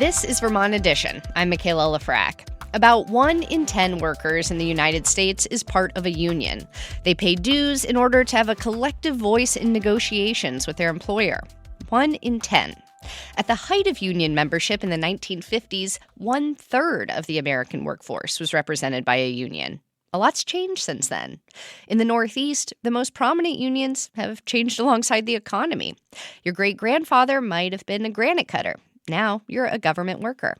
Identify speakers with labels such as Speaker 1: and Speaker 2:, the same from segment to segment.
Speaker 1: This is Vermont Edition. I'm Michaela Lafrac. About 1 in 10 workers in the United States is part of a union. They pay dues in order to have a collective voice in negotiations with their employer. 1 in 10. At the height of union membership in the 1950s, 1/3 of the American workforce was represented by a union. A lot's changed since then. In the Northeast, the most prominent unions have changed alongside the economy. Your great-grandfather might have been a granite cutter. Now you're a government worker.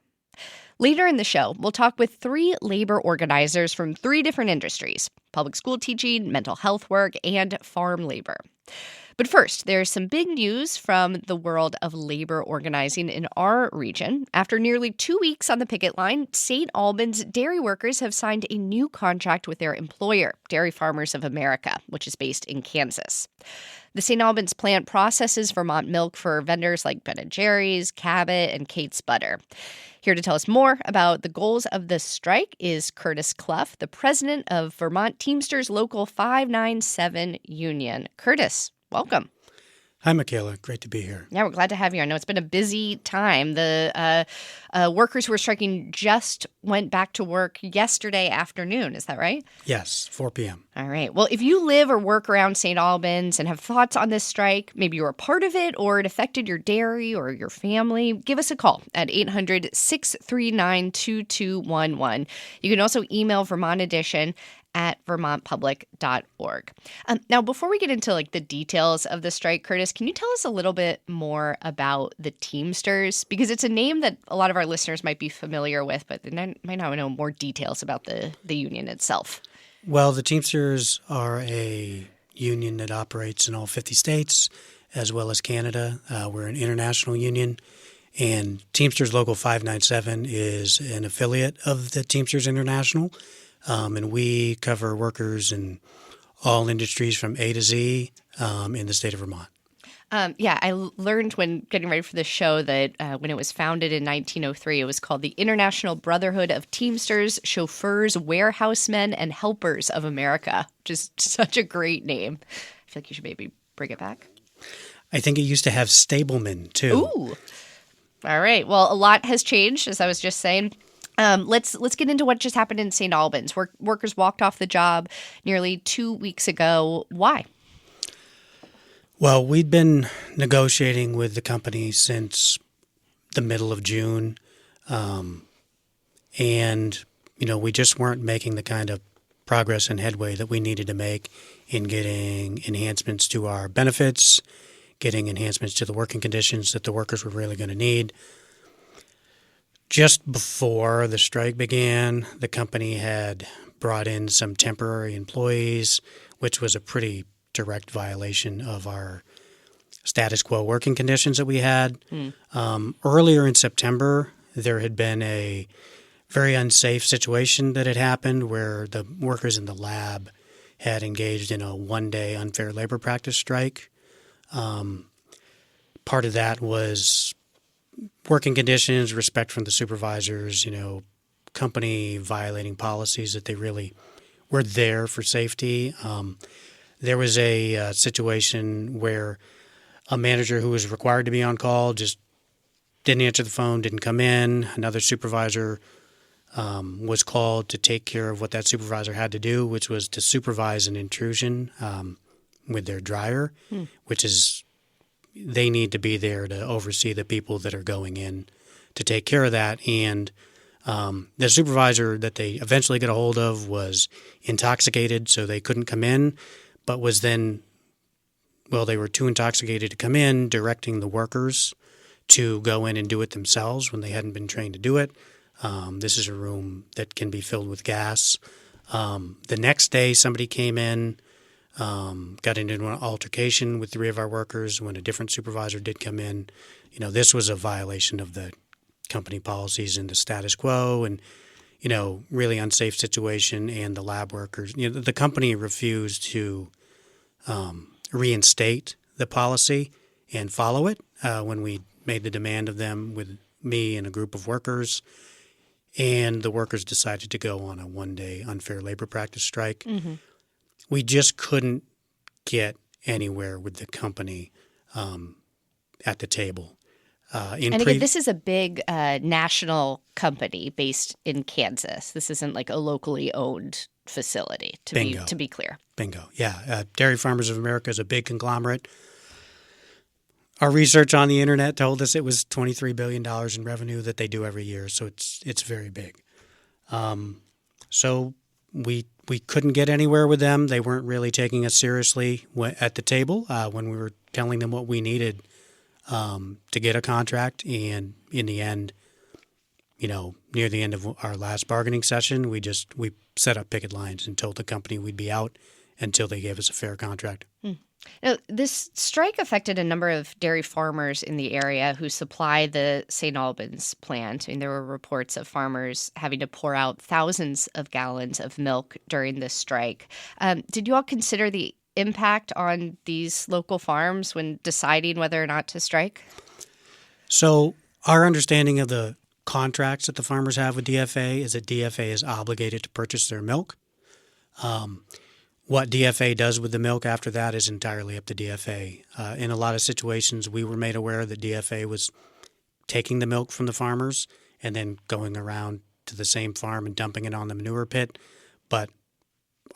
Speaker 1: Later in the show, we'll talk with 3 labor organizers from 3 different industries: public school teaching, mental health work, and farm labor. But first, there's some big news from the world of labor organizing in our region. After nearly 2 weeks on the picket line, St. Albans dairy workers have signed a new contract with their employer, Dairy Farmers of America, which is based in Kansas. The St. Albans plant processes Vermont milk for vendors like Ben & Jerry's, Cabot, and Kate's Butter. Here to tell us more about the goals of the strike is Curtis Clough, the president of Vermont Teamsters Local 597 Union. Curtis, welcome.
Speaker 2: Hi, Michaela. Great to be here.
Speaker 1: Yeah, we're glad to have you. I know it's been a busy time. The workers who were striking just went back to work yesterday afternoon. Is that right?
Speaker 2: Yes, 4 p.m.
Speaker 1: All right. Well, if you live or work around St. Albans and have thoughts on this strike, maybe you were a part of it or it affected your dairy or your family, give us a call at 800-639-2211. You can also email Vermont Edition at vermontpublic.org. Now, before we get into the details of the strike, Curtis, can you tell us a little bit more about the Teamsters? Because it's a name that a lot of our listeners might be familiar with, but they might not know more details about the union itself.
Speaker 2: Well, the Teamsters are a union that operates in all 50 states as well as Canada. We're an international union, and Teamsters Local 597 is an affiliate of the Teamsters International. And we cover workers in all industries from A to Z in the state of Vermont.
Speaker 1: I learned when getting ready for this show that when it was founded in 1903, it was called the International Brotherhood of Teamsters, Chauffeurs, Warehousemen, and Helpers of America, which is such a great name. I feel like you should maybe bring it back.
Speaker 2: I think it used to have stablemen, too.
Speaker 1: Ooh. All right. Well, a lot has changed, as I was just saying. Let's get into what just happened in St. Albans. Workers walked off the job nearly 2 weeks ago. Why?
Speaker 2: Well, we'd been negotiating with the company since the middle of June, and we just weren't making the kind of progress and headway that we needed to make in getting enhancements to our benefits, getting enhancements to the working conditions that the workers were really going to need. Just before the strike began, the company had brought in some temporary employees, which was a pretty direct violation of our status quo working conditions that we had. Earlier in September, there had been a very unsafe situation that had happened where the workers in the lab had engaged in a one-day unfair labor practice strike. Part of that was working conditions, respect from the supervisors, company violating policies that they really were there for safety. There was a situation where a manager who was required to be on call just didn't answer the phone, didn't come in. Another supervisor was called to take care of what that supervisor had to do, which was to supervise an intrusion with their dryer, which is they need to be there to oversee the people that are going in to take care of that. And the supervisor that they eventually get a hold of was intoxicated, so they couldn't come in, but was then, they were too intoxicated to come in, directing the workers to go in and do it themselves when they hadn't been trained to do it. This is a room that can be filled with gas. The next day, somebody came in, got into an altercation with 3 of our workers when a different supervisor did come in. This was a violation of the company policies and the status quo and, really unsafe situation. And the lab workers, the company refused to reinstate the policy and follow it when we made the demand of them with me and a group of workers. And the workers decided to go on a one-day unfair labor practice strike. Mm-hmm. We just couldn't get anywhere with the company at the table.
Speaker 1: And again, this is a big national company based in Kansas. This isn't like a locally owned facility, to be clear.
Speaker 2: Bingo. Yeah. Dairy Farmers of America is a big conglomerate. Our research on the internet told us it was $23 billion in revenue that they do every year. So it's very big. So we couldn't get anywhere with them. They weren't really taking us seriously at the table when we were telling them what we needed to get a contract. And in the end, near the end of our last bargaining session, we set up picket lines and told the company we'd be out until they gave us a fair contract.
Speaker 1: Now, this strike affected a number of dairy farmers in the area who supply the St. Albans plant. I mean, there were reports of farmers having to pour out thousands of gallons of milk during this strike. Did you all consider the impact on these local farms when deciding whether or not to strike?
Speaker 2: So our understanding of the contracts that the farmers have with DFA is that DFA is obligated to purchase their milk. What DFA does with the milk after that is entirely up to DFA. In a lot of situations, we were made aware that DFA was taking the milk from the farmers and then going around to the same farm and dumping it on the manure pit. But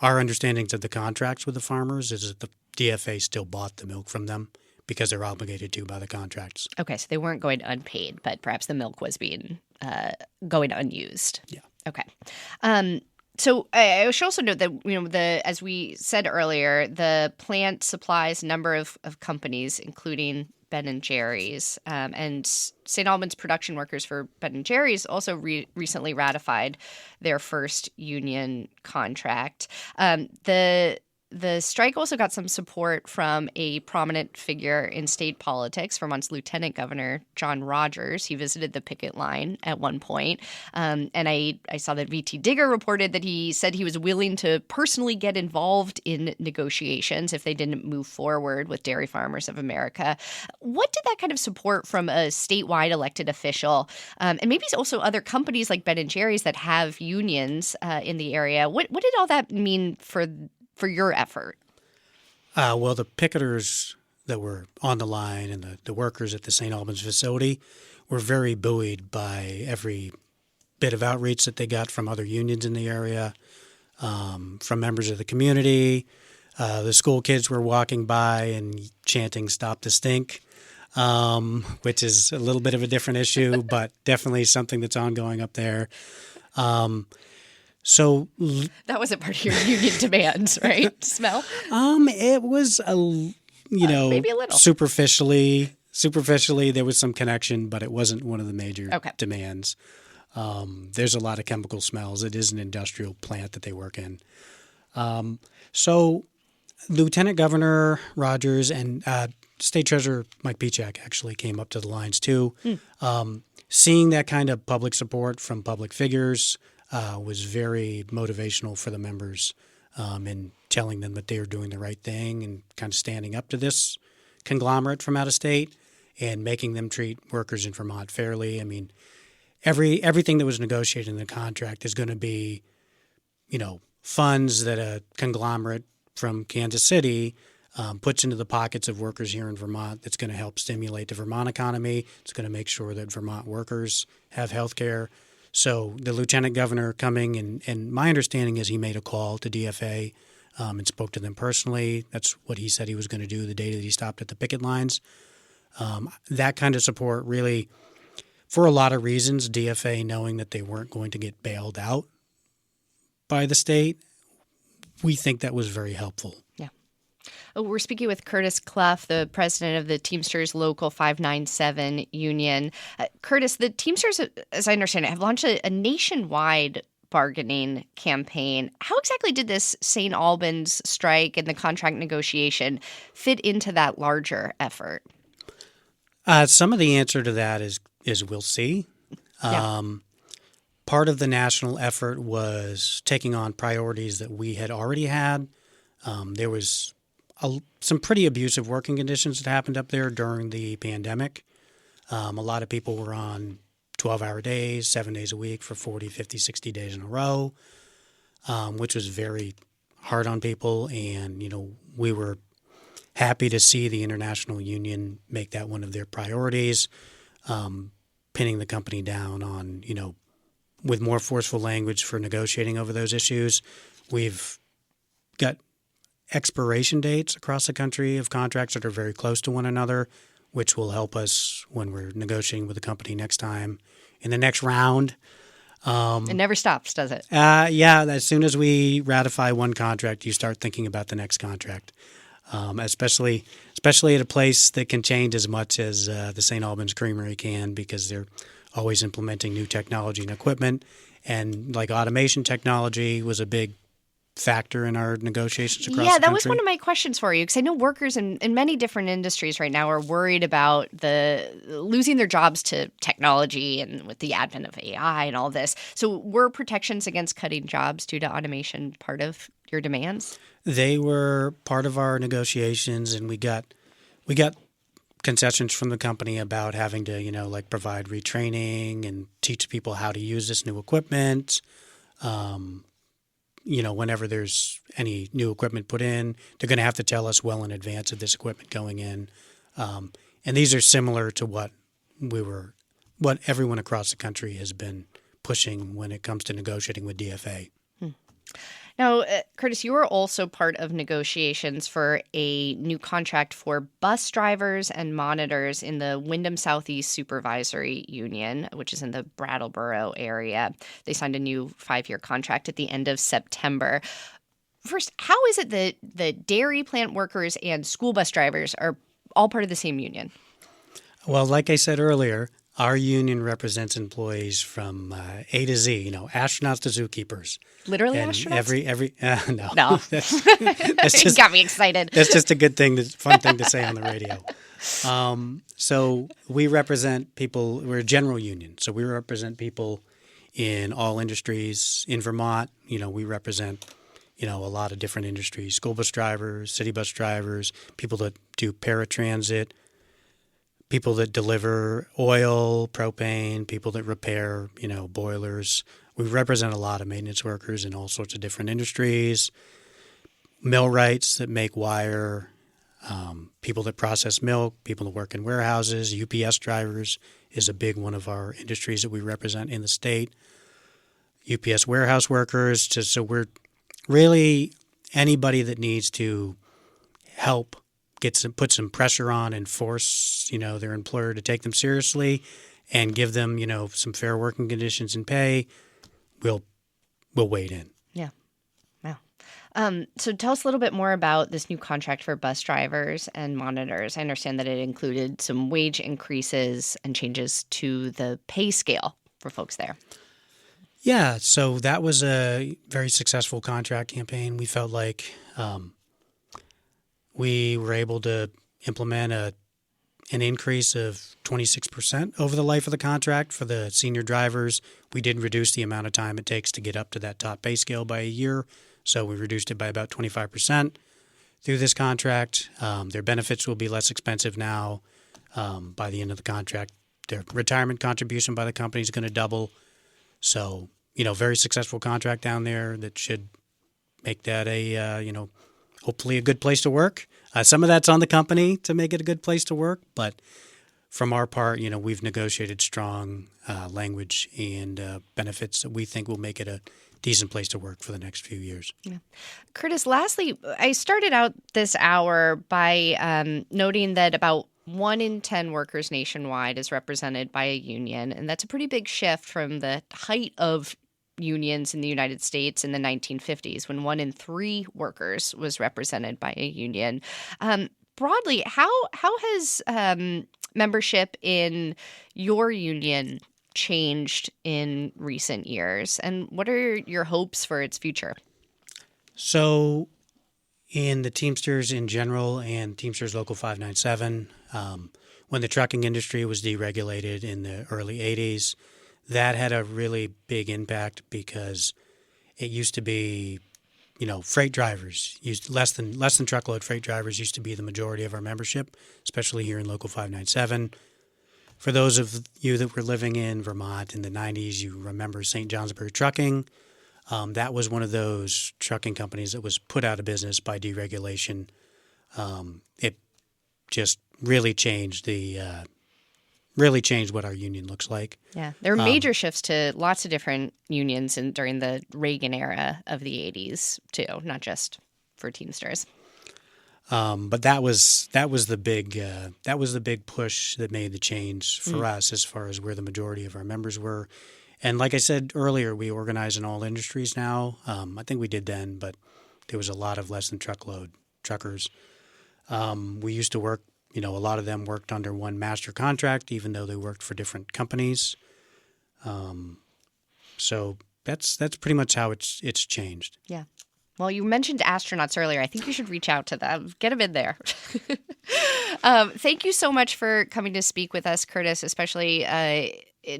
Speaker 2: our understandings of the contracts with the farmers is that the DFA still bought the milk from them because they're obligated to by the contracts.
Speaker 1: Okay, so they weren't going unpaid, but perhaps the milk was going unused.
Speaker 2: Yeah.
Speaker 1: Okay. So I should also note that as we said earlier, the plant supplies a number of companies, including Ben and Jerry's, and St. Albans production workers for Ben and Jerry's also recently ratified their first union contract. The strike also got some support from a prominent figure in state politics, Vermont's Lieutenant Governor John Rogers. He visited the picket line at one point. And I saw that VT Digger reported that he said he was willing to personally get involved in negotiations if they didn't move forward with Dairy Farmers of America. What did that kind of support from a statewide elected official, and maybe also other companies like Ben and Jerry's that have unions in the area, what did all that mean for your effort?
Speaker 2: Well, the picketers that were on the line and the workers at the St. Albans facility were very buoyed by every bit of outreach that they got from other unions in the area, from members of the community. The school kids were walking by and chanting "Stop the Stink," which is a little bit of a different issue, but definitely something that's ongoing up there. So
Speaker 1: that wasn't part of your union demands, right? Smell?
Speaker 2: It was maybe a little superficially there was some connection, but it wasn't one of the major demands. There's a lot of chemical smells. It is an industrial plant that they work in. So Lieutenant Governor Rogers and State Treasurer Mike Pichak actually came up to the lines too. Seeing that kind of public support from public figures was very motivational for the members in telling them that they were doing the right thing and kind of standing up to this conglomerate from out of state and making them treat workers in Vermont fairly. I mean, everything that was negotiated in the contract is going to be, funds that a conglomerate from Kansas City puts into the pockets of workers here in Vermont that's going to help stimulate the Vermont economy. It's going to make sure that Vermont workers have health care. So the lieutenant governor coming, and my understanding is he made a call to DFA and spoke to them personally. That's what he said he was going to do the day that he stopped at the picket lines. That kind of support really, for a lot of reasons, DFA knowing that they weren't going to get bailed out by the state, we think that was very helpful.
Speaker 1: Yeah. We're speaking with Curtis Clough, the president of the Teamsters Local 597 Union. Curtis, the Teamsters, as I understand it, have launched a nationwide bargaining campaign. How exactly did this St. Albans strike and the contract negotiation fit into that larger effort?
Speaker 2: Some of the answer to that is we'll see.
Speaker 1: Yeah.
Speaker 2: Part of the national effort was taking on priorities that we had already had. There was some pretty abusive working conditions that happened up there during the pandemic. A lot of people were on 12-hour days, 7 days a week for 40, 50, 60 days in a row, which was very hard on people. And, we were happy to see the International Union make that one of their priorities. pinning the company down on, with more forceful language for negotiating over those issues. We've got expiration dates across the country of contracts that are very close to one another, which will help us when we're negotiating with the company next time in the next round.
Speaker 1: It never stops, does it?
Speaker 2: Yeah, as soon as we ratify one contract, you start thinking about the next contract, especially at a place that can change as much as the St. Albans Creamery can, because they're always implementing new technology and equipment. And like automation technology was a big factor in our negotiations across the country.
Speaker 1: Yeah, that was one of my questions for you, because I know workers in many different industries right now are worried about losing their jobs to technology and with the advent of AI and all this. So were protections against cutting jobs due to automation part of your demands?
Speaker 2: They were part of our negotiations, and we got concessions from the company about having to, provide retraining and teach people how to use this new equipment. Whenever there's any new equipment put in, they're going to have to tell us well in advance of this equipment going in. And these are similar to what everyone across the country has been pushing when it comes to negotiating with DFA.
Speaker 1: Now, Curtis, you were also part of negotiations for a new contract for bus drivers and monitors in the Wyndham Southeast Supervisory Union, which is in the Brattleboro area. They signed a new 5-year contract at the end of September. First, how is it that the dairy plant workers and school bus drivers are all part of the same union?
Speaker 2: Well, like I said earlier, our union represents employees from A to Z, astronauts to zookeepers.
Speaker 1: Literally
Speaker 2: and
Speaker 1: astronauts?
Speaker 2: No.
Speaker 1: No.
Speaker 2: That's just,
Speaker 1: got me excited.
Speaker 2: That's just a good thing, fun thing to say on the radio. So we represent people, we're a general union. So we represent people in all industries. In Vermont, we represent, a lot of different industries: school bus drivers, city bus drivers, people that do paratransit, people that deliver oil, propane, people that repair, boilers. We represent a lot of maintenance workers in all sorts of different industries, millwrights that make wire, people that process milk, people that work in warehouses. UPS drivers is a big one of our industries that we represent in the state. UPS warehouse workers. So we're really anybody that needs to help put some pressure on and force, their employer to take them seriously and give them, some fair working conditions and pay. We'll wade in.
Speaker 1: Yeah. Wow. So tell us a little bit more about this new contract for bus drivers and monitors. I understand that it included some wage increases and changes to the pay scale for folks there.
Speaker 2: Yeah. So that was a very successful contract campaign. We felt like we were able to implement an increase of 26% over the life of the contract for the senior drivers. We did reduce the amount of time it takes to get up to that top pay scale by a year, so we reduced it by about 25% through this contract. Their benefits will be less expensive now by the end of the contract. Their retirement contribution by the company is going to double. So, very successful contract down there that should make that hopefully a good place to work. Some of that's on the company to make it a good place to work, but from our part, we've negotiated strong language and benefits that we think will make it a decent place to work for the next few years.
Speaker 1: Yeah. Curtis, lastly, I started out this hour by noting that about 1 in 10 workers nationwide is represented by a union, and that's a pretty big shift from the height of unions in the United States in the 1950s, when 1 in 3 workers was represented by a union. Broadly, how has membership in your union changed in recent years, and what are your hopes for its future?
Speaker 2: So in the Teamsters in general and Teamsters Local 597, when the trucking industry was deregulated in the early 80s, that had a really big impact because it used to be, freight drivers less than truckload freight drivers used to be the majority of our membership, especially here in Local 597. For those of you that were living in Vermont in the 90s, you remember St. Johnsbury Trucking. That was one of those trucking companies that was put out of business by deregulation. It just really changed the really changed what our union looks like.
Speaker 1: Yeah, there were major shifts to lots of different unions during the Reagan era of the 80s, too, not just for Teamsters.
Speaker 2: But that was the big push that made the change for us as far as where the majority of our members were. And like I said earlier, we organize in all industries now. I think we did then, but there was a lot of less than truckload truckers. We used to work, a lot of them worked under one master contract, even though they worked for different companies. So that's pretty much how it's changed.
Speaker 1: Yeah. Well, you mentioned astronauts earlier. I think you should reach out to them. Get them in there. Thank you so much for coming to speak with us, Curtis, especially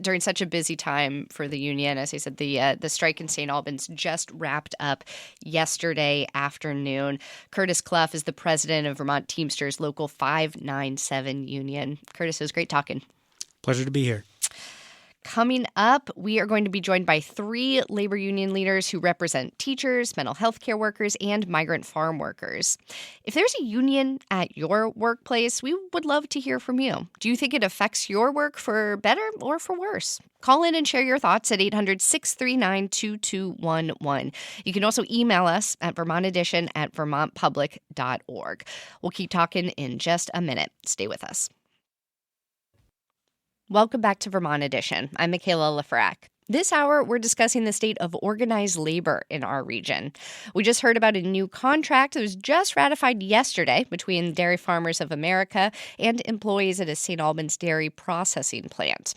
Speaker 1: during such a busy time for the union. As I said, the strike in St. Albans just wrapped up yesterday afternoon. Curtis Clough is the president of Vermont Teamsters Local 597 Union. Curtis, it was great talking.
Speaker 2: Pleasure to be here.
Speaker 1: Coming up, we are going to be joined by 3 labor union leaders who represent teachers, mental health care workers, and migrant farm workers. If there's a union at your workplace, we would love to hear from you. Do you think it affects your work for better or for worse? Call in and share your thoughts at 800-639-2211. You can also email us at vermontedition@vermontpublic.org. We'll keep talking in just a minute. Stay with us. Welcome back to Vermont Edition. I'm Michaela Lefrak. This hour, we're discussing the state of organized labor in our region. We just heard about a new contract that was just ratified yesterday between Dairy Farmers of America and employees at a St. Albans dairy processing plant.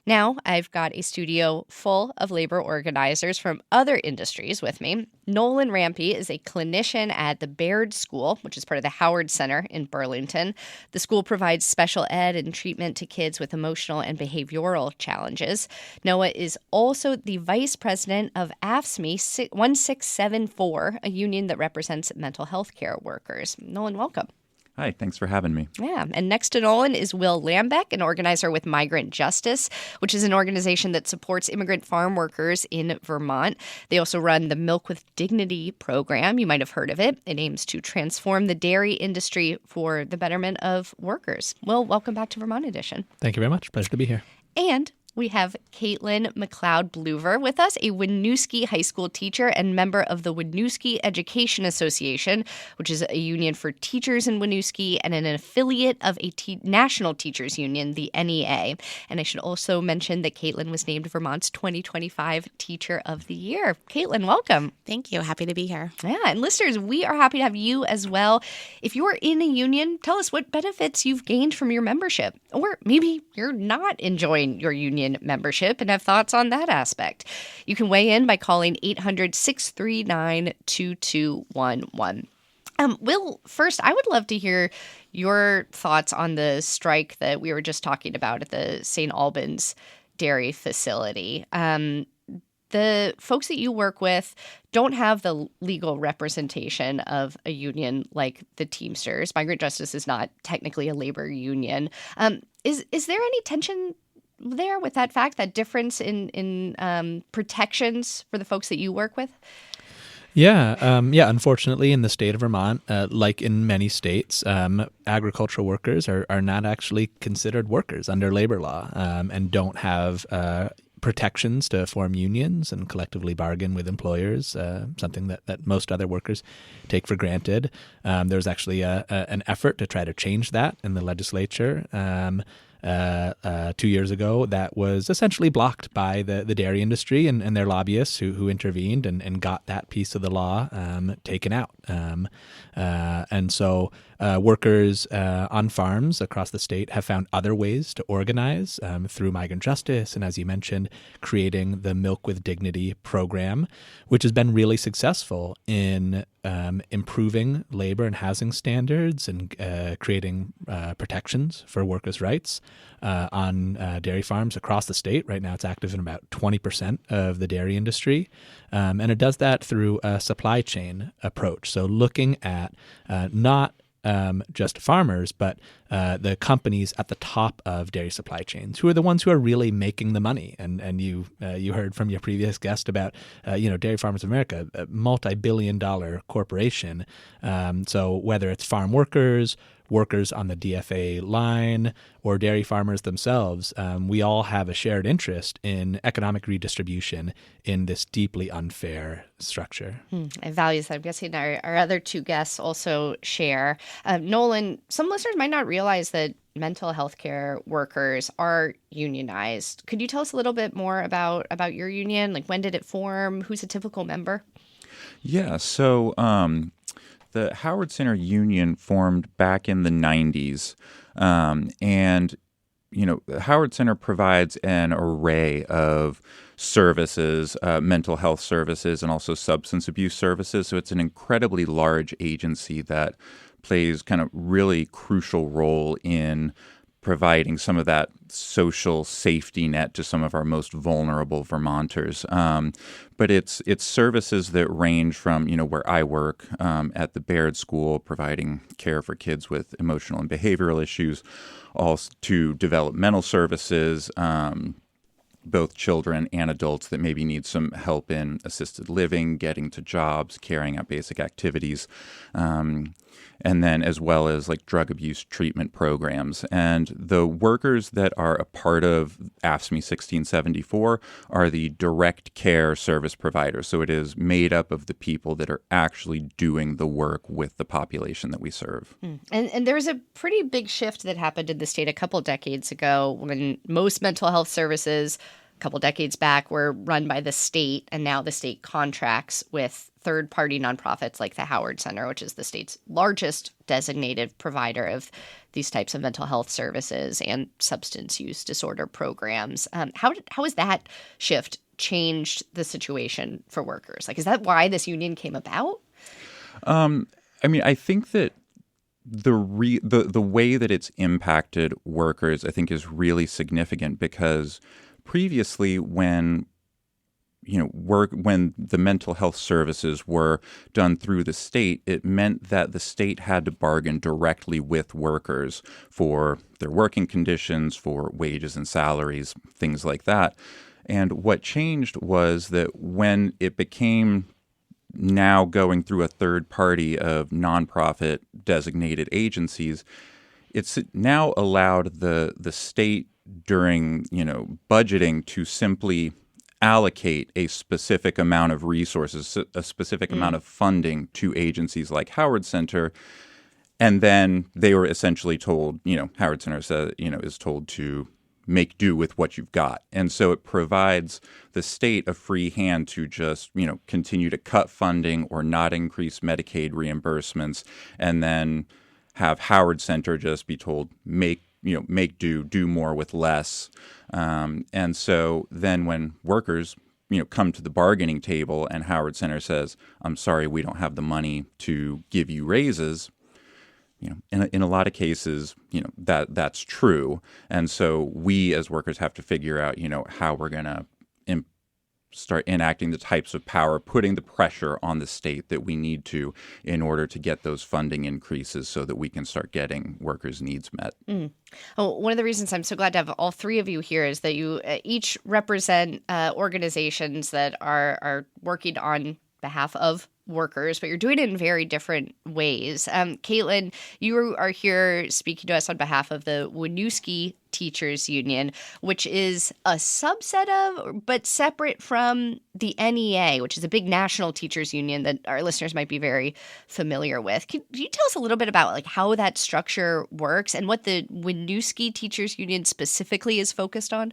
Speaker 1: Now, I've got a studio full of labor organizers from other industries with me. Nolan Rampey is a clinician at the Baird School, which is part of the Howard Center in Burlington. The school provides special ed and treatment to kids with emotional and behavioral challenges. Noah is also the vice president of AFSCME 1674, a union that represents mental health care workers. Nolan, welcome.
Speaker 3: Hi, thanks for having me.
Speaker 1: Yeah, and next to Nolan is Will Lambeck, an organizer with Migrant Justice, which is an organization that supports immigrant farm workers in Vermont. They also run the Milk with Dignity program. You might have heard of it. It aims to transform the dairy industry for the betterment of workers. Will, welcome back to Vermont Edition.
Speaker 4: Thank you very much. Pleasure to be here.
Speaker 1: And we have Caitlin McLeod-Bluver with us, a Winooski High School teacher and member of the Winooski Education Association, which is a union for teachers in Winooski and an affiliate of a national teachers union, the NEA. And I should also mention that Caitlin was named Vermont's 2025 Teacher of the Year. Caitlin, welcome.
Speaker 5: Thank you. Happy to be here.
Speaker 1: Yeah, and listeners, we are happy to have you as well. If you're in a union, tell us what benefits you've gained from your membership. Or maybe you're not enjoying your union membership and have thoughts on that aspect. You can weigh in by calling 800-639-2211. Will, first, I would love to hear your thoughts on the strike that we were just talking about at the St. Albans dairy facility. The folks that you work with don't have the legal representation of a union like the Teamsters. Migrant Justice is not technically a labor union. Is there any tension there with that fact, that difference in protections for the folks that you work with?
Speaker 4: Yeah. Unfortunately, in the state of Vermont, like in many states, agricultural workers are not actually considered workers under labor law and don't have protections to form unions and collectively bargain with employers, something that most other workers take for granted. There's actually an effort to try to change that in the legislature 2 years ago that was essentially blocked by the dairy industry and their lobbyists who intervened and got that piece of the law taken out. And so workers on farms across the state have found other ways to organize through Migrant Justice and, as you mentioned, creating the Milk with Dignity program, which has been really successful in improving labor and housing standards and creating protections for workers' rights on dairy farms across the state. Right now it's active in about 20% of the dairy industry. And it does that through a supply chain approach. So looking at not just farmers, but the companies at the top of dairy supply chains, who are the ones who are really making the money. And you heard from your previous guest about Dairy Farmers of America, a multi-billion-dollar corporation. So whether it's farm workers, workers on the DFA line or dairy farmers themselves, we all have a shared interest in economic redistribution in this deeply unfair structure.
Speaker 1: And values that I'm guessing our other two guests also share. Nolan, some listeners might not realize that mental health care workers are unionized. Could you tell us a little bit more about your union? Like, when did it form? Who's a typical member?
Speaker 3: Yeah, so the Howard Center Union formed back in the 90s. And, the Howard Center provides an array of services, mental health services, and also substance abuse services. So it's an incredibly large agency that plays kind of really crucial role in providing some of that social safety net to some of our most vulnerable Vermonters. But it's services that range from, where I work at the Baird School, providing care for kids with emotional and behavioral issues, also to developmental services, both children and adults that maybe need some help in assisted living, getting to jobs, carrying out basic activities, and then as well as like drug abuse treatment programs. And the workers that are a part of AFSCME 1674 are the direct care service providers. So it is made up of the people that are actually doing the work with the population that we serve.
Speaker 1: And there was a pretty big shift that happened in the state a couple decades ago when most mental health services a couple decades back were run by the state, and now the state contracts with third-party nonprofits like the Howard Center, which is the state's largest designated provider of these types of mental health services and substance use disorder programs. How has that shift changed the situation for workers? Like, is that why this union came about?
Speaker 3: I think that the way that it's impacted workers, I think, is really significant because previously, when the mental health services were done through the state, it meant that the state had to bargain directly with workers for their working conditions, for wages and salaries, things like that. And what changed was that when it became now going through a third party of nonprofit designated agencies, it's now allowed the state during budgeting to simply allocate a specific amount of resources, a specific amount of funding to agencies like Howard Center, and then they were essentially told, Howard Center is told to make do with what you've got. And so it provides the state a free hand to just, continue to cut funding or not increase Medicaid reimbursements, and then have Howard Center just be told, make do more with less. And so then when workers, come to the bargaining table and Howard Center says, I'm sorry, we don't have the money to give you raises, in a lot of cases, that's true. And so we as workers have to figure out, how we're going to start enacting the types of power, putting the pressure on the state that we need to in order to get those funding increases so that we can start getting workers' needs met.
Speaker 1: One of the reasons I'm so glad to have all three of you here is that you each represent organizations that are working on behalf of workers, but you're doing it in very different ways. Caitlin, you are here speaking to us on behalf of the Winooski Teachers Union, which is a subset of, but separate from the NEA, which is a big national teachers union that our listeners might be very familiar with. Can you tell us a little bit about how that structure works and what the Winooski Teachers Union specifically is focused on?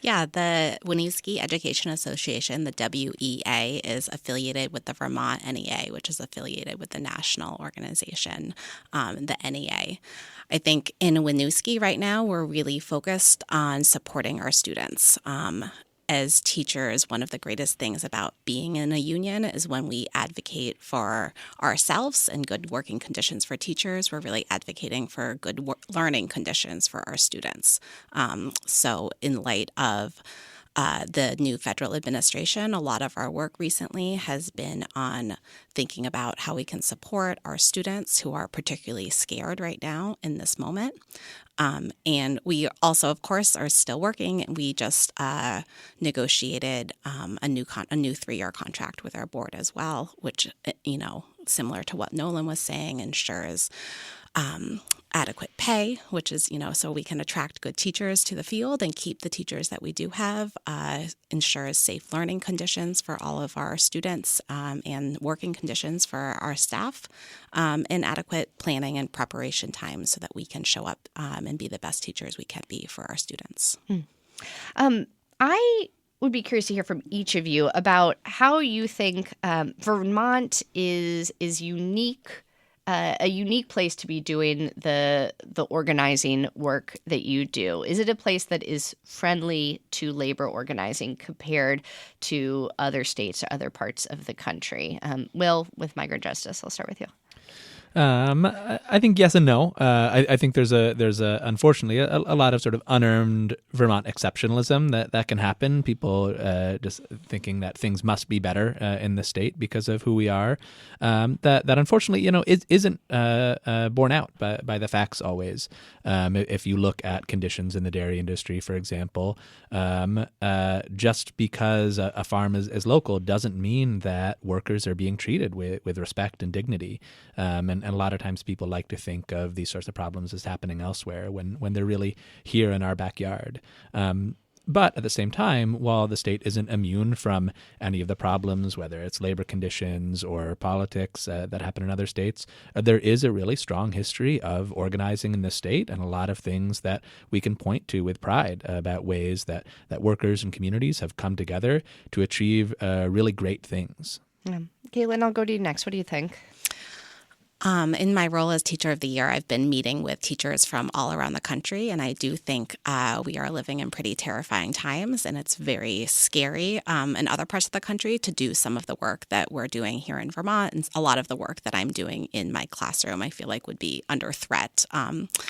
Speaker 5: Yeah, the Winooski Education Association, the WEA, is affiliated with the Vermont NEA, which is affiliated with the national organization, the NEA. I think in Winooski right now, we're really focused on supporting our students. As teachers, one of the greatest things about being in a union is when we advocate for ourselves and good working conditions for teachers, we're really advocating for good learning conditions for our students. So in light of the new federal administration, a lot of our work recently has been on thinking about how we can support our students who are particularly scared right now in this moment. And we also, of course, are still working. We just negotiated a new 3-year contract with our board as well, which, similar to what Nolan was saying, ensures adequate pay, which is, so we can attract good teachers to the field and keep the teachers that we do have, ensures safe learning conditions for all of our students and working conditions for our staff, and adequate planning and preparation time so that we can show up and be the best teachers we can be for our students.
Speaker 1: I would be curious to hear from each of you about how you think Vermont is unique, a unique place to be doing the organizing work that you do. Is it a place that is friendly to labor organizing compared to other states or other parts of the country? Will, with migrant justice, I'll start with you.
Speaker 4: I think yes and no. I think there's unfortunately a lot of sort of unearned Vermont exceptionalism that can happen. People just thinking that things must be better in the state because of who we are. That unfortunately isn't borne out by the facts always. If you look at conditions in the dairy industry, for example, just because a farm is local doesn't mean that workers are being treated with respect and dignity. And a lot of times people like to think of these sorts of problems as happening elsewhere when they're really here in our backyard. But at the same time, while the state isn't immune from any of the problems, whether it's labor conditions or politics that happen in other states, there is a really strong history of organizing in the state and a lot of things that we can point to with pride about ways that workers and communities have come together to achieve really great things.
Speaker 1: Yeah. Caitlin, I'll go to you next. What do you think?
Speaker 5: In my role as Teacher of the Year, I've been meeting with teachers from all around the country, and I do think we are living in pretty terrifying times, and it's very scary in other parts of the country to do some of the work that we're doing here in Vermont, and a lot of the work that I'm doing in my classroom I feel like would be under threat.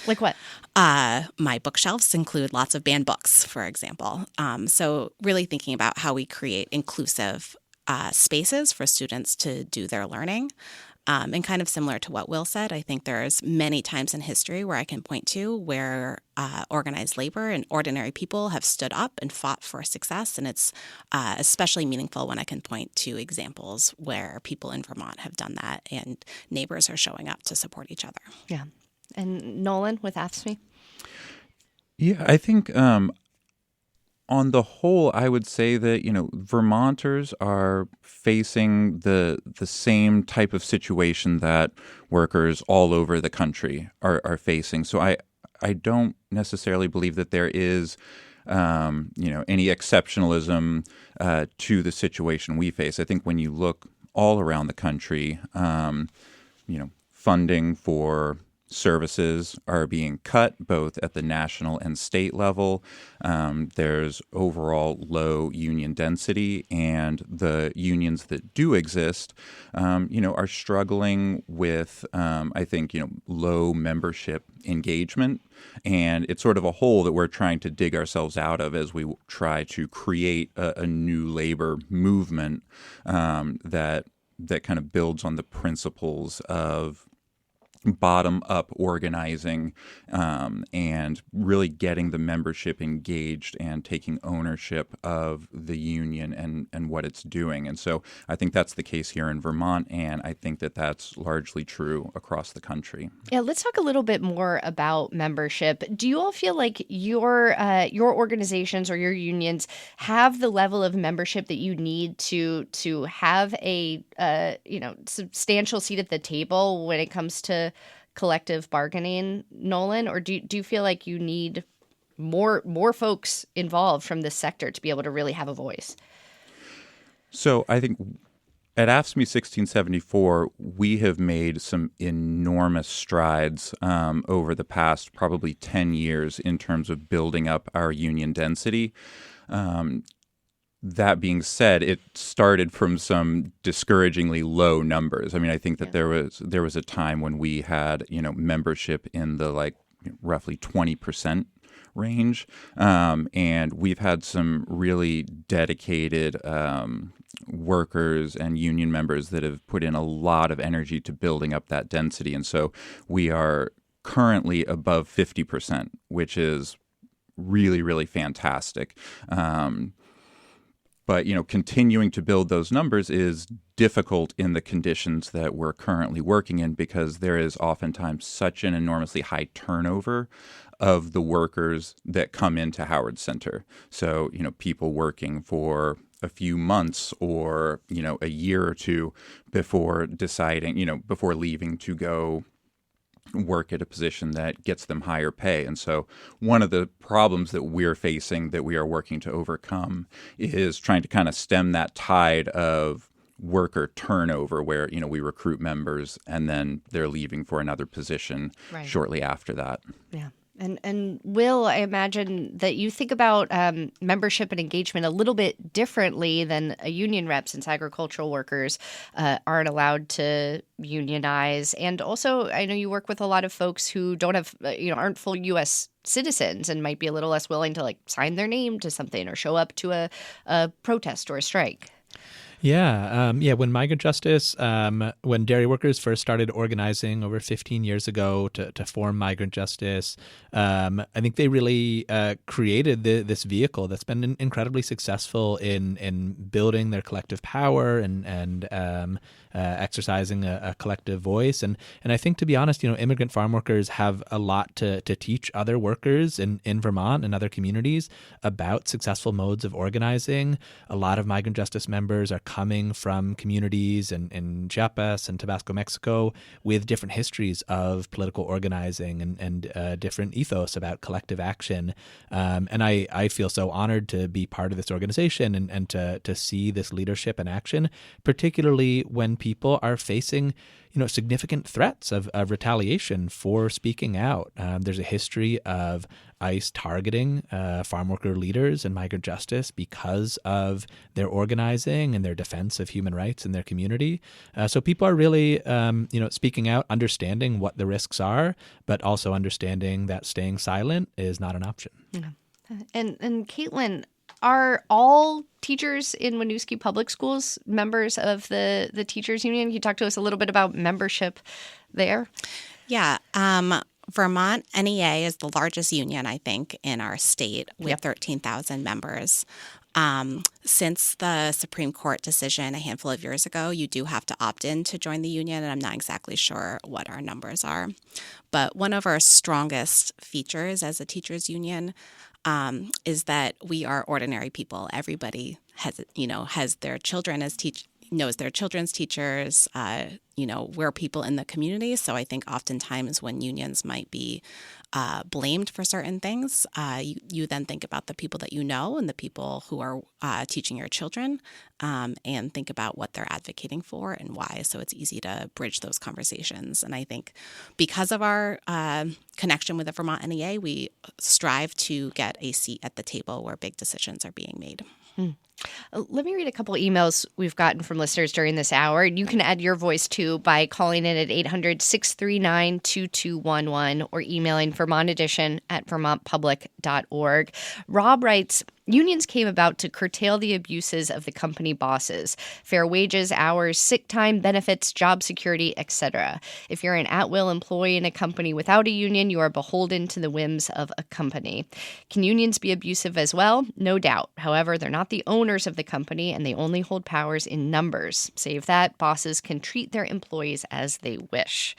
Speaker 1: Like what?
Speaker 5: My bookshelves include lots of banned books, for example. So really thinking about how we create inclusive spaces for students to do their learning. And kind of similar to what Will said, I think there's many times in history where I can point to where organized labor and ordinary people have stood up and fought for success. And it's especially meaningful when I can point to examples where people in Vermont have done that and neighbors are showing up to support each other.
Speaker 1: Yeah. And Nolan with AFSCME?
Speaker 3: Yeah, I think on the whole, I would say that, Vermonters are facing the same type of situation that workers all over the country are facing. So I don't necessarily believe that there is, any exceptionalism to the situation we face. I think when you look all around the country, funding for services are being cut both at the national and state level. There's overall low union density, and the unions that do exist, are struggling with, I think, low membership engagement. And it's sort of a hole that we're trying to dig ourselves out of as we try to create a new labor movement that kind of builds on the principles of bottom-up organizing and really getting the membership engaged and taking ownership of the union and what it's doing. And so I think that's the case here in Vermont, and I think that that's largely true across the country.
Speaker 1: Yeah, let's talk a little bit more about membership. Do you all feel like your organizations or your unions have the level of membership that you need to have a substantial seat at the table when it comes to collective bargaining, Nolan? Or do you feel like you need more folks involved from this sector to be able to really have a voice?
Speaker 3: So I think at AFSCME 1674, we have made some enormous strides over the past probably 10 years in terms of building up our union density. That being said, it started from some discouragingly low numbers. I mean, I think that there was a time when we had, membership in the roughly 20% range, and we've had some really dedicated workers and union members that have put in a lot of energy to building up that density, and so we are currently above 50%, which is really, really fantastic. But, continuing to build those numbers is difficult in the conditions that we're currently working in because there is oftentimes such an enormously high turnover of the workers that come into Howard Center. So, people working for a few months or, a year or two before deciding, before leaving to go work at a position that gets them higher pay. And so one of the problems that we're facing that we are working to overcome is trying to kind of stem that tide of worker turnover where, we recruit members and then they're leaving for another position shortly after that.
Speaker 1: Yeah. And Will, I imagine that you think about membership and engagement a little bit differently than a union rep, since agricultural workers aren't allowed to unionize. And also, I know you work with a lot of folks who don't have, aren't full U.S. citizens and might be a little less willing to sign their name to something or show up to a protest or a strike.
Speaker 4: Yeah. When migrant justice, when dairy workers first started organizing over 15 years ago to form migrant justice, I think they really created this vehicle that's been incredibly successful in building their collective power and exercising a collective voice. And I think, to be honest, immigrant farm workers have a lot to teach other workers in Vermont and other communities about successful modes of organizing. A lot of migrant justice members are coming from communities in Chiapas and Tabasco, Mexico, with different histories of political organizing and different ethos about collective action. And I feel so honored to be part of this organization and to see this leadership in action, particularly when people are facing significant threats of retaliation for speaking out. There's a history of ICE targeting farm worker leaders and migrant justice because of their organizing and their defense of human rights in their community. So people are really, speaking out, understanding what the risks are, but also understanding that staying silent is not an option.
Speaker 1: Yeah. And Caitlin, are all teachers in Winooski Public Schools members of the teachers union? Can you talk to us a little bit about membership there?
Speaker 5: Yeah. Vermont NEA is the largest union, I think, in our state with 13,000 members. Since the Supreme Court decision a handful of years ago, you do have to opt in to join the union, and I'm not exactly sure what our numbers are. But one of our strongest features as a teachers union is that we are ordinary people. Everybody has their children as knows their children's teachers. We're people in the community. So I think oftentimes when unions might be blamed for certain things, you then think about the people that you know and the people who are teaching your children and think about what they're advocating for and why. So it's easy to bridge those conversations. And I think because of our connection with the Vermont NEA, we strive to get a seat at the table where big decisions are being made.
Speaker 1: Let me read a couple emails we've gotten from listeners during this hour. You can add your voice, too, by calling in at 800-639-2211 or emailing Vermont Edition at vermontpublic.org. Rob writes, unions came about to curtail the abuses of the company bosses: fair wages, hours, sick time, benefits, job security, etc. If you're an at-will employee in a company without a union, you are beholden to the whims of a company. Can unions be abusive as well? No doubt. However, they're not the owners of the company, and they only hold powers in numbers. Save that, bosses can treat their employees as they wish.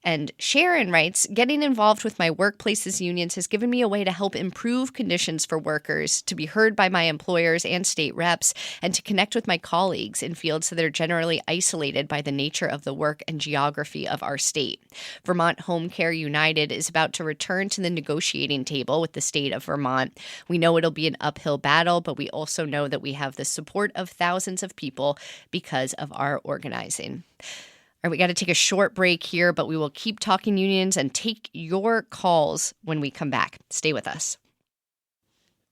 Speaker 1: And Sharon writes, getting involved with my workplace's unions has given me a way to help improve conditions for workers, to be heard by my employers and state reps, and to connect with my colleagues in fields that are generally isolated by the nature of the work and geography of our state. Vermont Home Care United is about to return to the negotiating table with the state of Vermont. We know it'll be an uphill battle, but we also know that we have the support of thousands of people because of our organizing. All right, we got to take a short break here, but we will keep talking unions and take your calls when we come back. Stay with us.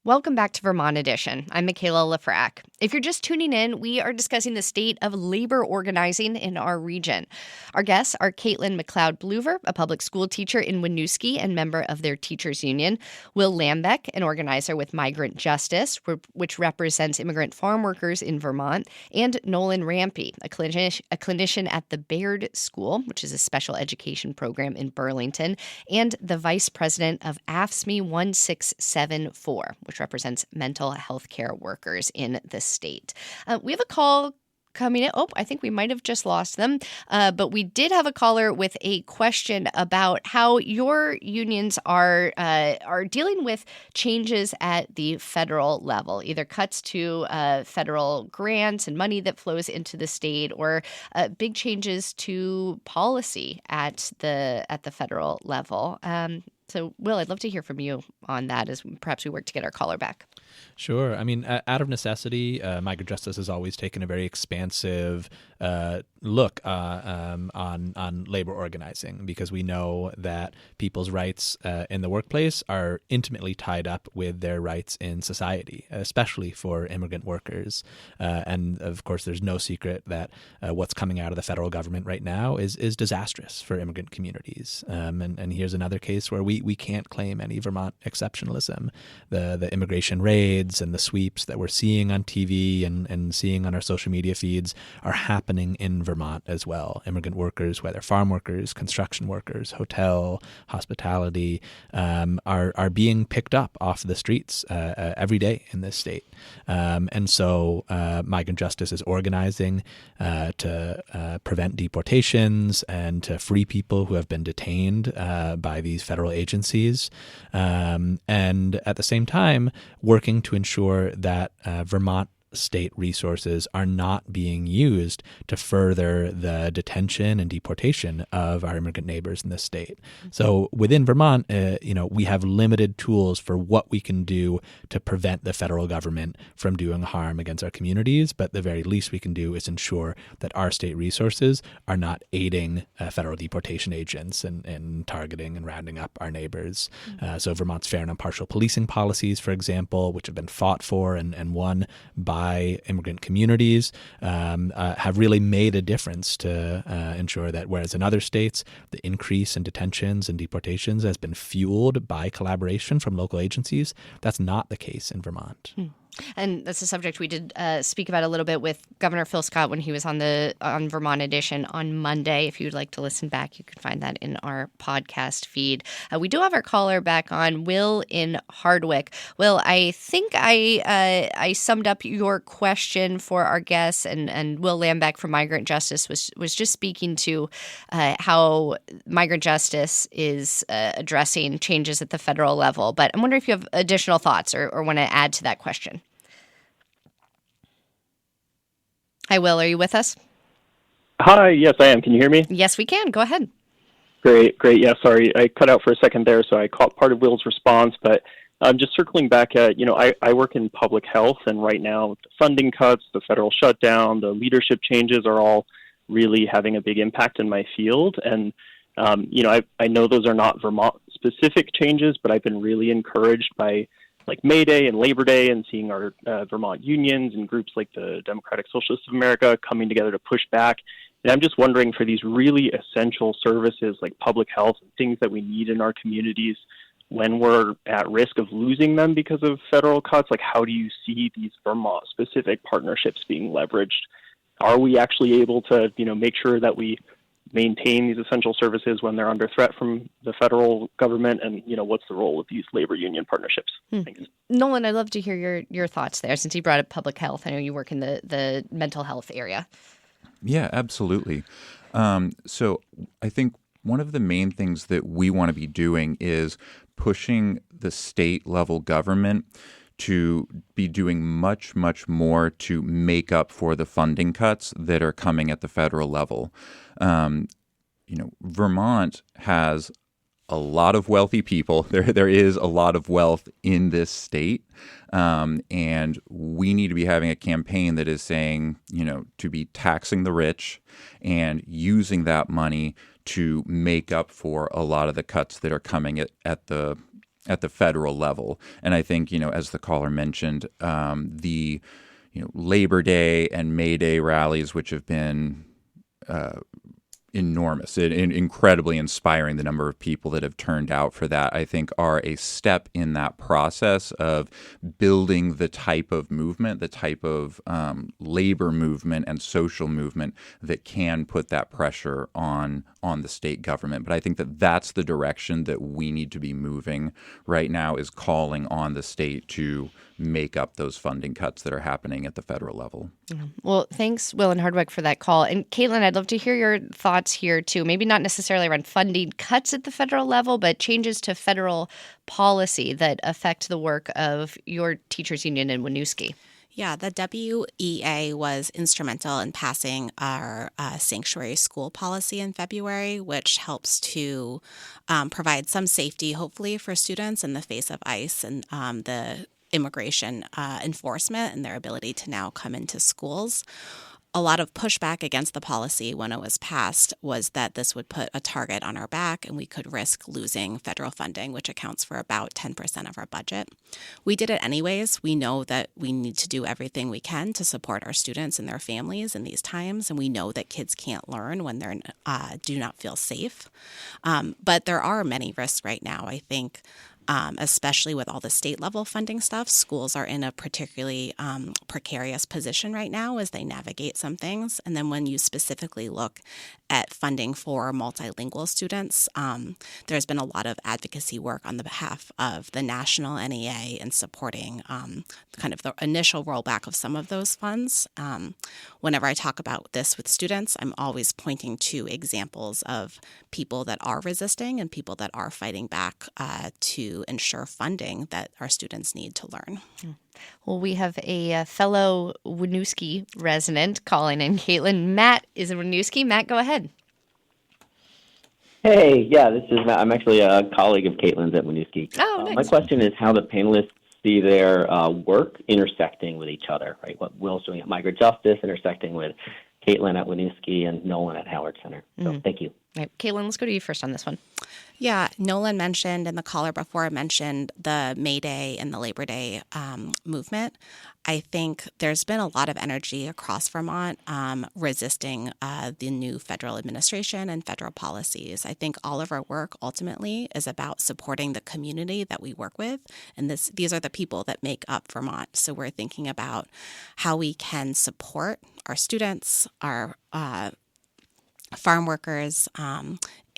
Speaker 1: Welcome back to Vermont Edition. I'm Michaela Lafrac. If you're just tuning in, we are discussing the state of labor organizing in our region. Our guests are Caitlin McLeod-Bluver, a public school teacher in Winooski and member of their teachers union; Will Lambeck, an organizer with Migrant Justice, which represents immigrant farm workers in Vermont; and Nolan Rampey, a clinician at the Baird School, which is a special education program in Burlington, and the vice president of AFSCME 1674, which which represents mental health care workers in the state. We have a call coming in. Oh, I think we might have just lost them. But we did have a caller with a question about how your unions are dealing with changes at the federal level, either cuts to federal grants and money that flows into the state, or big changes to policy at the federal level. So, Will, I'd love to hear from you on that as perhaps we work to get our caller back.
Speaker 4: Sure. I mean, out of necessity, migrant justice has always taken a very expansive look on labor organizing, because we know that people's rights in the workplace are intimately tied up with their rights in society, especially for immigrant workers. And of course, there's no secret that what's coming out of the federal government right now is disastrous for immigrant communities. And here's another case where we can't claim any Vermont exceptionalism. The immigration raids and the sweeps that we're seeing on TV and seeing on our social media feeds are happening in Vermont as well. Immigrant workers, whether farm workers, construction workers, hotel, hospitality, are being picked up off the streets every day in this state. And so migrant justice is organizing to prevent deportations and to free people who have been detained by these federal agencies. And at the same time, working to ensure that Vermont state resources are not being used to further the detention and deportation of our immigrant neighbors in this state. So within Vermont, we have limited tools for what we can do to prevent the federal government from doing harm against our communities. But the very least we can do is ensure that our state resources are not aiding federal deportation agents and targeting and rounding up our neighbors. So Vermont's fair and impartial policing policies, for example, which have been fought for and won by immigrant communities, have really made a difference to ensure that whereas in other states, the increase in detentions and deportations has been fueled by collaboration from local agencies, that's not the case in Vermont.
Speaker 1: And that's a subject we did speak about a little bit with Governor Phil Scott when he was on Vermont Edition on Monday. If you'd like to listen back, you can find that in our podcast feed. We do have our caller back on, Will in Hardwick. Will, I think I summed up your question for our guests, and Will Lambeck from Migrant Justice was just speaking to how Migrant Justice is addressing changes at the federal level. But I'm wondering if you have additional thoughts or want to add to that question. Hi, Will. Are you with us?
Speaker 6: Hi. Yes, I am. Can you hear me?
Speaker 1: Yes, we can. Go ahead.
Speaker 6: Great. Yeah, sorry. I cut out for a second there, so I caught part of Will's response. But just circling back at, I work in public health, and right now the funding cuts, the federal shutdown, the leadership changes are all really having a big impact in my field. And, I know those are not Vermont-specific changes, but I've been really encouraged by like May Day and Labor Day, and seeing our Vermont unions and groups like the Democratic Socialists of America coming together to push back. And I'm just wondering, for these really essential services like public health and things that we need in our communities, when we're at risk of losing them because of federal cuts, like how do you see these Vermont-specific partnerships being leveraged? Are we actually able to, make sure that we maintain these essential services when they're under threat from the federal government? And, what's the role of these labor union partnerships? Thanks.
Speaker 1: Nolan, I'd love to hear your thoughts there, since you brought up public health. I know you work in the mental health area.
Speaker 3: Yeah, absolutely. So I think one of the main things that we want to be doing is pushing the state level government to be doing much, much more to make up for the funding cuts that are coming at the federal level. Vermont has a lot of wealthy people. There is a lot of wealth in this state. And we need to be having a campaign that is saying, to be taxing the rich and using that money to make up for a lot of the cuts that are coming at the federal level. And I think, as the caller mentioned, the Labor Day and May Day rallies, which have been enormous, incredibly inspiring, the number of people that have turned out for that, I think are a step in that process of building the type of movement, the type of labor movement and social movement that can put that pressure on on the state government. But I think that that's the direction that we need to be moving right now, is calling on the state to make up those funding cuts that are happening at the federal level.
Speaker 1: Well, thanks, Will and Hardwick, for that call. And Caitlin, I'd love to hear your thoughts here, too. Maybe not necessarily around funding cuts at the federal level, but changes to federal policy that affect the work of your teachers union in Winooski.
Speaker 5: Yeah, the WEA was instrumental in passing our sanctuary school policy in February, which helps to provide some safety, hopefully, for students in the face of ICE and the immigration enforcement and their ability to now come into schools. A lot of pushback against the policy when it was passed was that this would put a target on our back and we could risk losing federal funding, which accounts for about 10% of our budget. We did it anyways. We know that we need to do everything we can to support our students and their families in these times, and we know that kids can't learn when they do not feel safe. But there are many risks right now, I think. Especially with all the state level funding stuff, schools are in a particularly precarious position right now as they navigate some things. And then when you specifically look at funding for multilingual students, there's been a lot of advocacy work on the behalf of the national NEA in supporting kind of the initial rollback of some of those funds. Whenever I talk about this with students, I'm always pointing to examples of people that are resisting and people that are fighting back to ensure funding that our students need to learn.
Speaker 1: Well, we have a fellow Winooski resident calling in. Caitlin, Matt is in Winooski. Matt, go ahead.
Speaker 7: Hey, yeah, this is Matt. I'm actually a colleague of Caitlin's at Winooski.
Speaker 1: Oh, nice.
Speaker 7: My question is how the panelists see their work intersecting with each other, right? What Will's doing at Migrant Justice intersecting with Caitlin at Winooski and Nolan at Howard Center. So thank you.
Speaker 1: Right. Caitlin, let's go to you first on this one.
Speaker 5: Yeah, Nolan mentioned, and the caller before mentioned, the May Day and the Labor Day movement. I think there's been a lot of energy across Vermont resisting the new federal administration and federal policies. I think all of our work ultimately is about supporting the community that we work with, and these are the people that make up Vermont. So we're thinking about how we can support our students, our farm workers,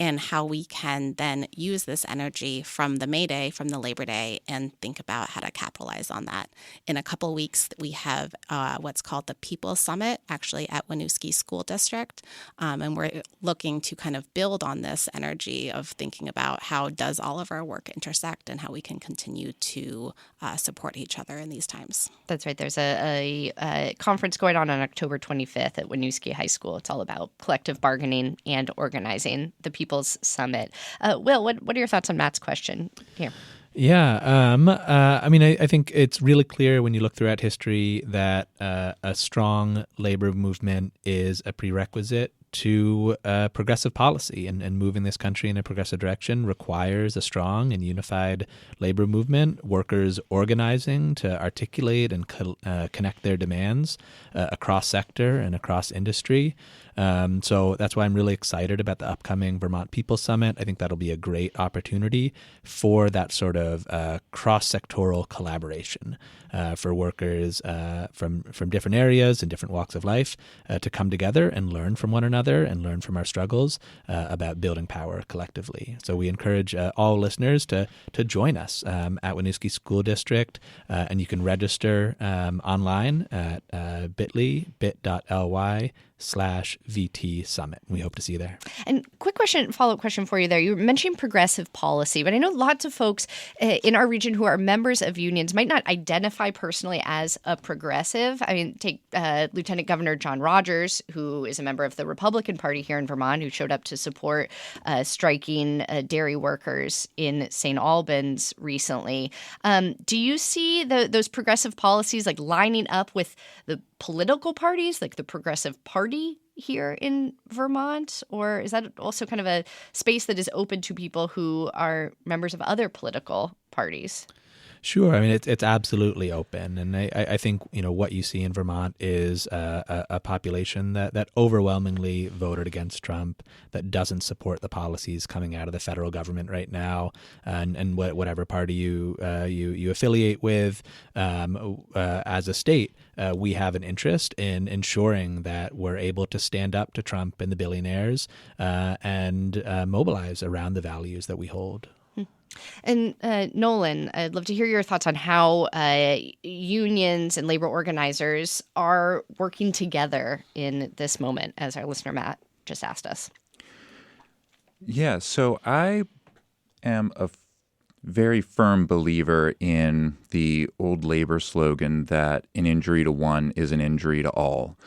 Speaker 5: and how we can then use this energy from the May Day, from the Labor Day, and think about how to capitalize on that. In a couple weeks, we have what's called the People Summit, actually at Winooski School District, and we're looking to kind of build on this energy of thinking about how does all of our work intersect and how we can continue to support each other in these times.
Speaker 1: That's right. There's a conference going on October 25th at Winooski High School. It's all about collective bargaining and organizing, the People's Summit. Will, what are your thoughts on Matt's question here?
Speaker 4: Yeah, I mean, I think it's really clear when you look throughout history that a strong labor movement is a prerequisite to progressive policy, and moving this country in a progressive direction requires a strong and unified labor movement, workers organizing to articulate and connect their demands across sector and across industry. So that's why I'm really excited about the upcoming Vermont People Summit. I think that'll be a great opportunity for that sort of cross-sectoral collaboration for workers from different areas and different walks of life to come together and learn from one another and learn from our struggles about building power collectively. So we encourage all listeners to join us at Winooski School District, and you can register online at bit.ly/VT Summit. We hope to see you there.
Speaker 1: And quick question, follow-up question for you there. You mentioned progressive policy, but I know lots of folks in our region who are members of unions might not identify personally as a progressive. I mean, take Lieutenant Governor John Rogers, who is a member of the Republican Party here in Vermont, who showed up to support striking dairy workers in St. Albans recently. Do you see those progressive policies like lining up with the political parties, like the Progressive Party here in Vermont? Or is that also kind of a space that is open to people who are members of other political parties?
Speaker 4: Sure. I mean, it's absolutely open. And I think, what you see in Vermont is a population that overwhelmingly voted against Trump, that doesn't support the policies coming out of the federal government right now, and whatever party you affiliate with as a state. we have an interest in ensuring that we're able to stand up to Trump and the billionaires and mobilize around the values that we hold.
Speaker 1: And Nolan, I'd love to hear your thoughts on how unions and labor organizers are working together in this moment, as our listener Matt just asked us.
Speaker 3: Yeah, so I am a very firm believer in the old labor slogan that an injury to one is an injury to all.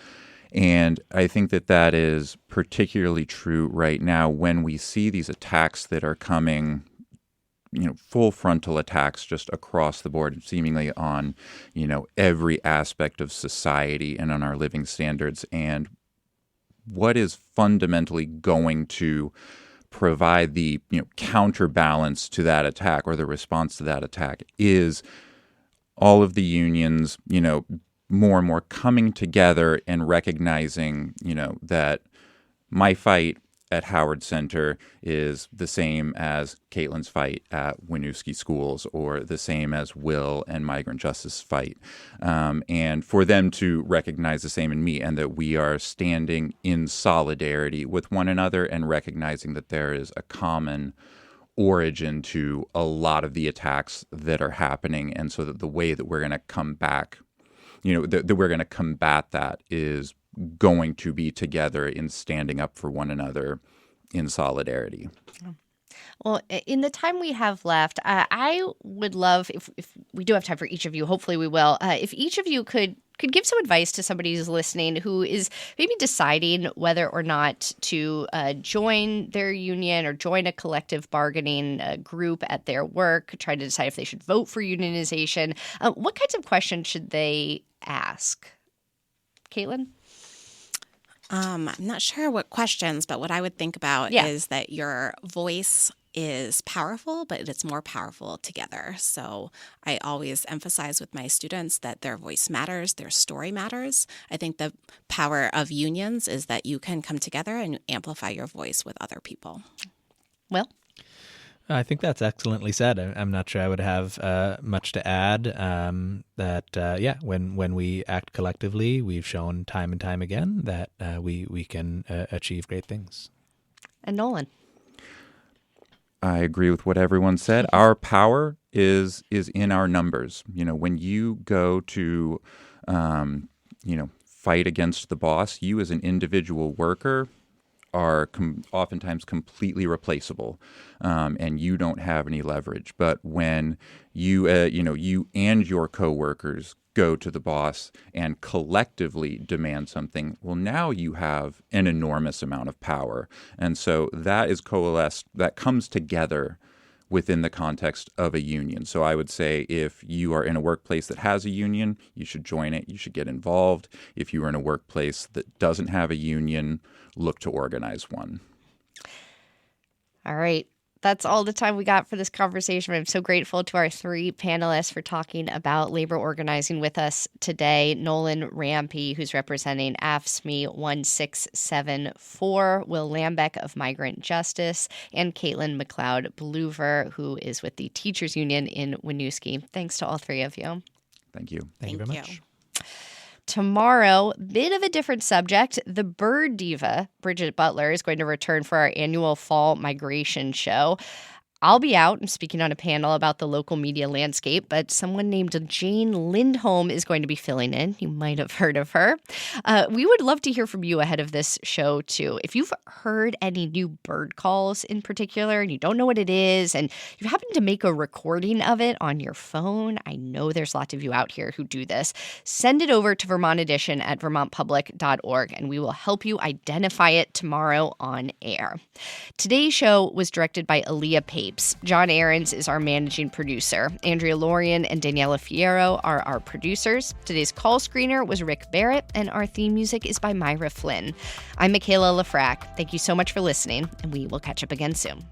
Speaker 3: And I think that that is particularly true right now when we see these attacks that are coming, full frontal attacks just across the board, seemingly on, every aspect of society and on our living standards. And what is fundamentally going to provide the counterbalance to that attack or the response to that attack is all of the unions, more and more coming together and recognizing, that my fight at Howard Center is the same as Caitlin's fight at Winooski Schools, or the same as Will and Migrant Justice fight. And for them to recognize the same in me, and that we are standing in solidarity with one another and recognizing that there is a common origin to a lot of the attacks that are happening. And so that the way that we're going to come back, that we're going to combat that is going to be together in standing up for one another in solidarity.
Speaker 1: Well, in the time we have left, I would love, if we do have time for each of you, hopefully we will, if each of you could give some advice to somebody who's listening who is maybe deciding whether or not to join their union or join a collective bargaining group at their work, try to decide if they should vote for unionization. What kinds of questions should they ask? Caitlin?
Speaker 5: I'm not sure what questions, but what I would think about is that your voice is powerful, but it's more powerful together. So I always emphasize with my students that their voice matters, their story matters. I think the power of unions is that you can come together and amplify your voice with other people.
Speaker 1: Well,
Speaker 4: I think that's excellently said. I'm not sure I would have much to add. When we act collectively, we've shown time and time again that we can achieve great things.
Speaker 1: And Nolan?
Speaker 3: I agree with what everyone said. Our power is in our numbers. When you go to, fight against the boss, you as an individual worker are oftentimes completely replaceable, and you don't have any leverage. But when you and your coworkers go to the boss and collectively demand something, well, now you have an enormous amount of power. And so that is coalesced, that comes together within the context of a union. So I would say if you are in a workplace that has a union, you should join it. You should get involved. If you are in a workplace that doesn't have a union, look to organize one.
Speaker 1: All right. That's all the time we got for this conversation. I'm so grateful to our three panelists for talking about labor organizing with us today. Nolan Rampey, who's representing AFSCME 1674, Will Lambeck of Migrant Justice, and Caitlin McLeod-Bluver, who is with the Teachers Union in Winooski. Thanks to all three of you.
Speaker 3: Thank you.
Speaker 4: Thank you very much.
Speaker 1: Tomorrow, bit of a different subject. The bird diva, Bridget Butler, is going to return for our annual fall migration show. I'll be out and speaking on a panel about the local media landscape, but someone named Jane Lindholm is going to be filling in. You might have heard of her. We would love to hear from you ahead of this show, too. If you've heard any new bird calls in particular and you don't know what it is and you happen to make a recording of it on your phone, I know there's lots of you out here who do this, send it over to Vermont Edition at vermontpublic.org and we will help you identify it tomorrow on air. Today's show was directed by Aaliyah Pape. John Ahrens is our managing producer. Andrea Lorian and Daniela Fierro are our producers. Today's call screener was Rick Barrett, and our theme music is by Myra Flynn. I'm Michaela Lafrac. Thank you so much for listening, and we will catch up again soon.